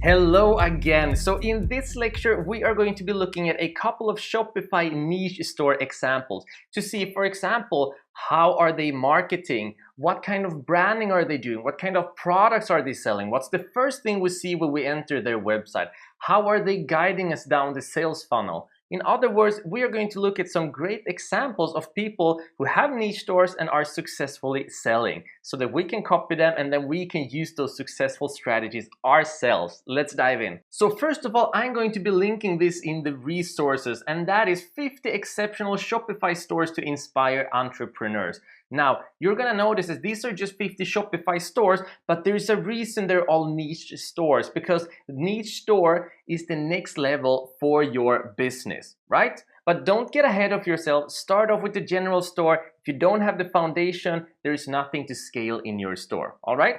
Hello again. So in this lecture, we are going to be looking at a couple of Shopify niche store examples to see, for example, how are they marketing? What kind of branding are they doing? What kind of products are they selling? What's the first thing we see when we enter their website? How are they guiding us down the sales funnel? In other words, we are going to look at some great examples of people who have niche stores and are successfully selling so that we can copy them and then we can use those successful strategies ourselves. Let's dive in. So first of all, I'm going to be linking this in the resources, and that is 50 exceptional Shopify stores to inspire entrepreneurs. Now, you're gonna notice that these are just 50 Shopify stores, but there's a reason they're all niche stores, because niche store is the next level for your business, right? But don't get ahead of yourself. Start off with the general store. If you don't have the foundation, there's nothing to scale in your store, all right?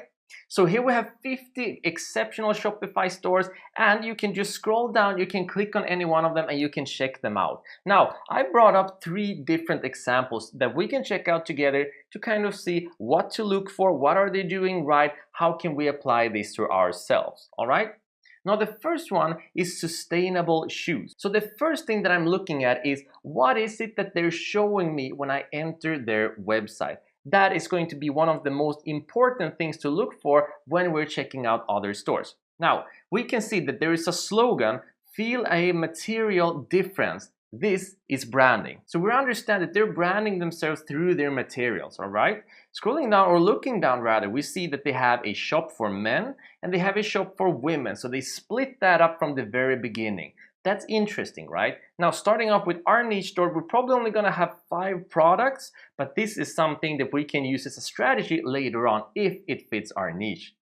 So here we have 50 exceptional Shopify stores, and you can just scroll down, you can click on any one of them and you can check them out. Now, I brought up 3 different examples that we can check out together to kind of see what to look for, what are they doing right, how can we apply this to ourselves, all right? Now, the first one is sustainable shoes. So the first thing that I'm looking at is what is it that they're showing me when I enter their website. That is going to be one of the most important things to look for when we're checking out other stores. Now, we can see that there is a slogan, feel a material difference. This is branding. So we understand that they're branding themselves through their materials, all right? Scrolling down, or looking down rather, we see that they have a shop for men and they have a shop for women. So they split that up from the very beginning. That's interesting, right? Now, starting off with our niche store, we're probably only gonna have 5 products, but this is something that we can use as a strategy later on if it fits our niche.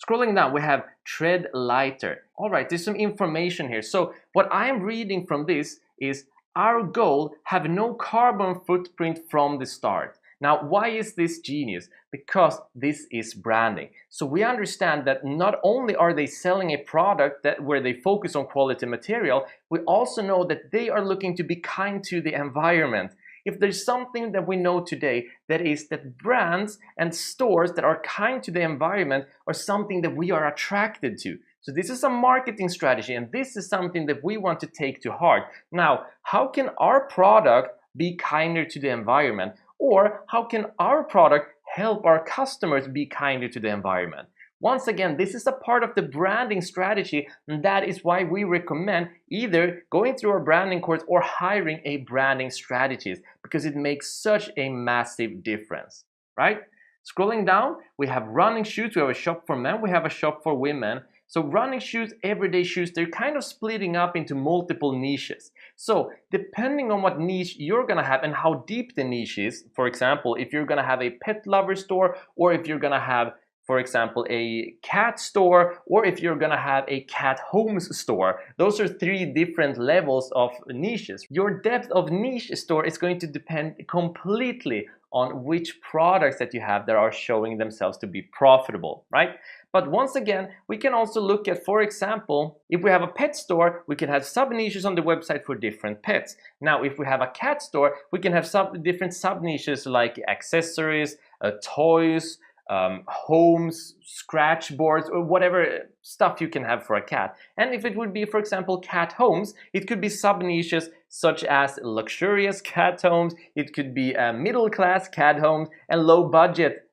Scrolling down, we have tread lighter. All right, there's some information here. So what I'm reading from this is our goal, have no carbon footprint from the start. Now, why is this genius? Because this is branding. So we understand that not only are they selling a product where they focus on quality material, we also know that they are looking to be kind to the environment. If there's something that we know today, that is that brands and stores that are kind to the environment are something that we are attracted to. So this is a marketing strategy, and this is something that we want to take to heart. Now, how can our product be kinder to the environment? Or how can our product help our customers be kinder to the environment? Once again, this is a part of the branding strategy, and that is why we recommend either going through our branding course or hiring a branding strategist, because it makes such a massive difference, right? Scrolling down, we have running shoes. We have a shop for men, we have a shop for women. So running shoes, everyday shoes, they're kind of splitting up into multiple niches. So depending on what niche you're gonna have and how deep the niche is, for example, if you're gonna have a pet lover store, or if you're gonna have, for example, a cat store, or if you're gonna have a cat homes store. Those are 3 different levels of niches. Your depth of niche store is going to depend completely on which products that you have that are showing themselves to be profitable, right? But once again, we can also look at, for example, if we have a pet store, we can have sub-niches on the website for different pets. Now, if we have a cat store, we can have different sub-niches like accessories, toys, homes, scratch boards, or whatever stuff you can have for a cat. And if it would be, for example, cat homes, it could be sub-niches such as luxurious cat homes, it could be middle-class cat homes, and low-budget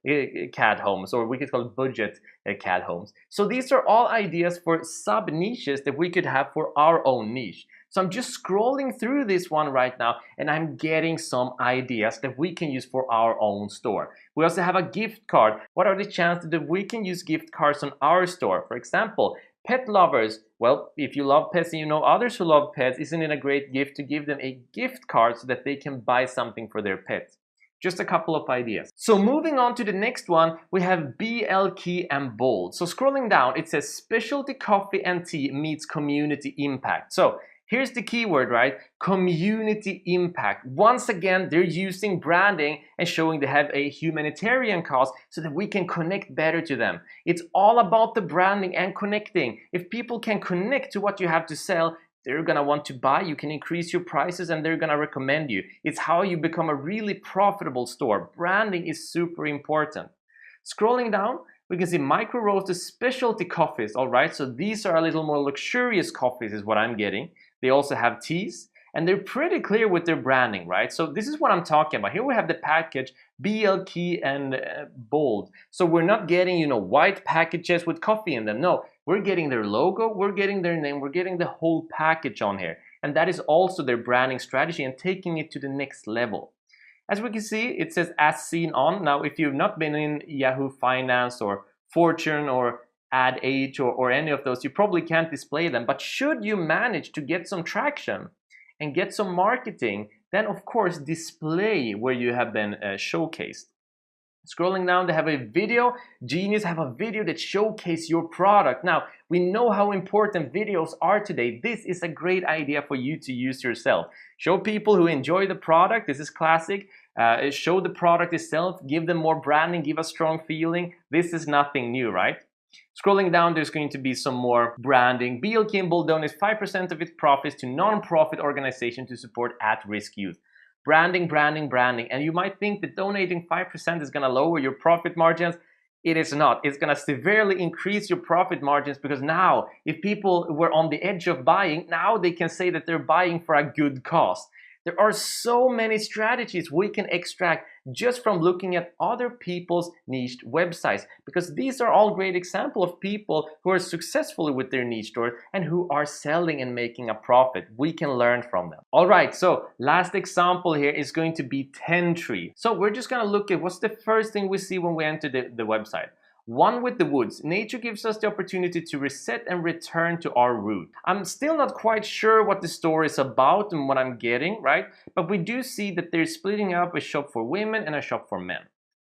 cat homes, or we could call it budget cat homes. So these are all ideas for sub-niches that we could have for our own niche. So I'm just scrolling through this one right now, and I'm getting some ideas that we can use for our own store. We also have a gift card. What are the chances that we can use gift cards on our store? For example, pet lovers. Well, if you love pets and you know others who love pets, isn't it a great gift to give them a gift card so that they can buy something for their pets? Just a couple of ideas. So moving on to the next one, we have BL Key and Bold. So scrolling down, it says specialty coffee and tea meets community impact. So here's the keyword, right? Community impact. Once again, they're using branding and showing they have a humanitarian cause so that we can connect better to them. It's all about the branding and connecting. If people can connect to what you have to sell, they're gonna want to buy, you can increase your prices, and they're gonna recommend you. It's how you become a really profitable store. Branding is super important. Scrolling down, We can see micro roasted specialty coffees. All right, so these are a little more luxurious coffees is what I'm getting. They also have teas, and they're pretty clear with their branding, right? So this is what I'm talking about. Here we have the package, BL key and bold. So we're not getting, white packages with coffee in them. No, we're getting their logo, we're getting their name, we're getting the whole package on here. And that is also their branding strategy and taking it to the next level. As we can see, it says as seen on. Now, if you've not been in Yahoo Finance or Fortune or Ad Age or any of those, you probably can't display them. But should you manage to get some traction and get some marketing, then of course display where you have been showcased. Scrolling down, they have a video. Genius have a video that showcase your product. Now, we know how important videos are today. This is a great idea for you to use yourself. Show people who enjoy the product. This is classic. Show the product itself. Give them more branding. Give a strong feeling. This is nothing new, right? Scrolling down, there's going to be some more branding. BL Kimball donates 5% of its profits to non-profit organization to support at-risk youth. Branding, branding, branding. And you might think that donating 5% is going to lower your profit margins. It is not. It's going to severely increase your profit margins because now, if people were on the edge of buying, now they can say that they're buying for a good cause. There are so many strategies we can extract just from looking at other people's niche websites, because these are all great examples of people who are successful with their niche store and who are selling and making a profit. We can learn from them. All right, so last example here is going to be Tentree. So we're just going to look at what's the first thing we see when we enter the website. One with the woods. Nature gives us the opportunity to reset and return to our root. I'm still not quite sure what the store is about and what I'm getting, right? But we do see that they're splitting up a shop for women and a shop for men.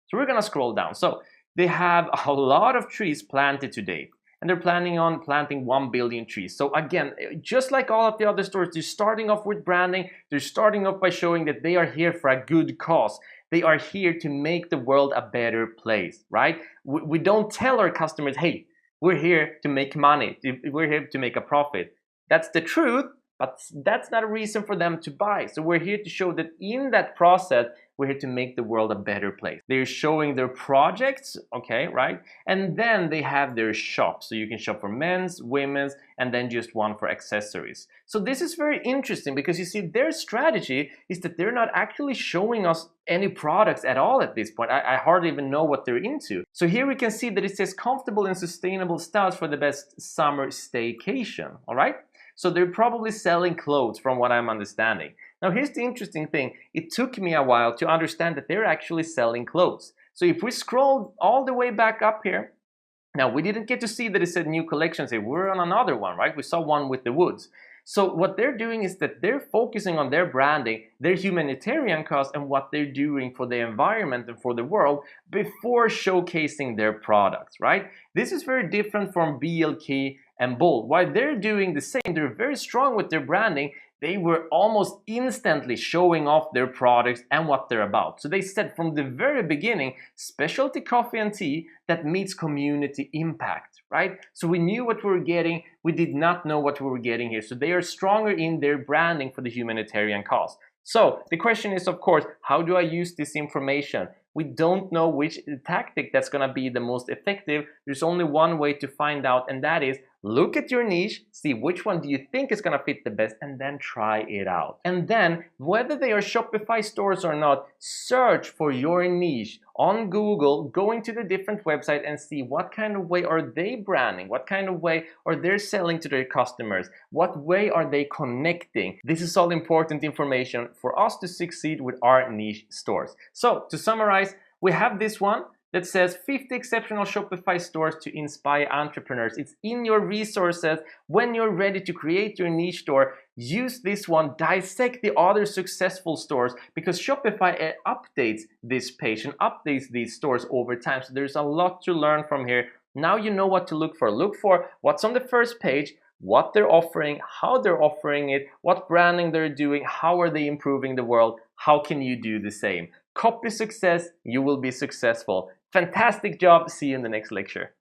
So we're gonna scroll down. So they have a lot of trees planted today, and they're planning on planting 1 billion trees. So again, just like all of the other stores, they're starting off with branding. They're starting off by showing that they are here for a good cause. They are here to make the world a better place, right? We don't tell our customers, hey, we're here to make money. We're here to make a profit. That's the truth, but that's not a reason for them to buy. So we're here to show that in that process, we're here to make the world a better place. They're showing their projects, okay, right? And then they have their shop. So you can shop for men's, women's, and then just one for accessories. So this is very interesting because you see their strategy is that they're not actually showing us any products at all at this point. I hardly even know what they're into. So here we can see that it says comfortable and sustainable styles for the best summer staycation, all right? So they're probably selling clothes from what I'm understanding. Now here's the interesting thing. It took me a while to understand that they're actually selling clothes. So if we scroll all the way back up here, now we didn't get to see that it said new collections here. We're on another one, right? We saw one with the woods. So what they're doing is that they're focusing on their branding, their humanitarian cause, and what they're doing for the environment and for the world before showcasing their products, right? This is very different from BLK and Bold. While they're doing the same, they're very strong with their branding. They were almost instantly showing off their products and what they're about. So they said from the very beginning, specialty coffee and tea that meets community impact, right? So we knew what we were getting. We did not know what we were getting here. So they are stronger in their branding for the humanitarian cause. So the question is, of course, how do I use this information? We don't know which tactic that's going to be the most effective. There's only one way to find out, and that is look at your niche, see which one do you think is going to fit the best, and then try it out. And then, whether they are Shopify stores or not, search for your niche on Google, going to the different website and see what kind of way are they branding, what kind of way are they selling to their customers, what way are they connecting. This is all important information for us to succeed with our niche stores. So, to summarize, we have this one that says 50 exceptional Shopify stores to inspire entrepreneurs. It's in your resources. When you're ready to create your niche store, use this one, dissect the other successful stores, because Shopify updates this page and updates these stores over time. So there's a lot to learn from here. Now you know what to look for. Look for what's on the first page, what they're offering, how they're offering it, what branding they're doing, how are they improving the world, how can you do the same. Copy success, you will be successful. Fantastic job. See you in the next lecture.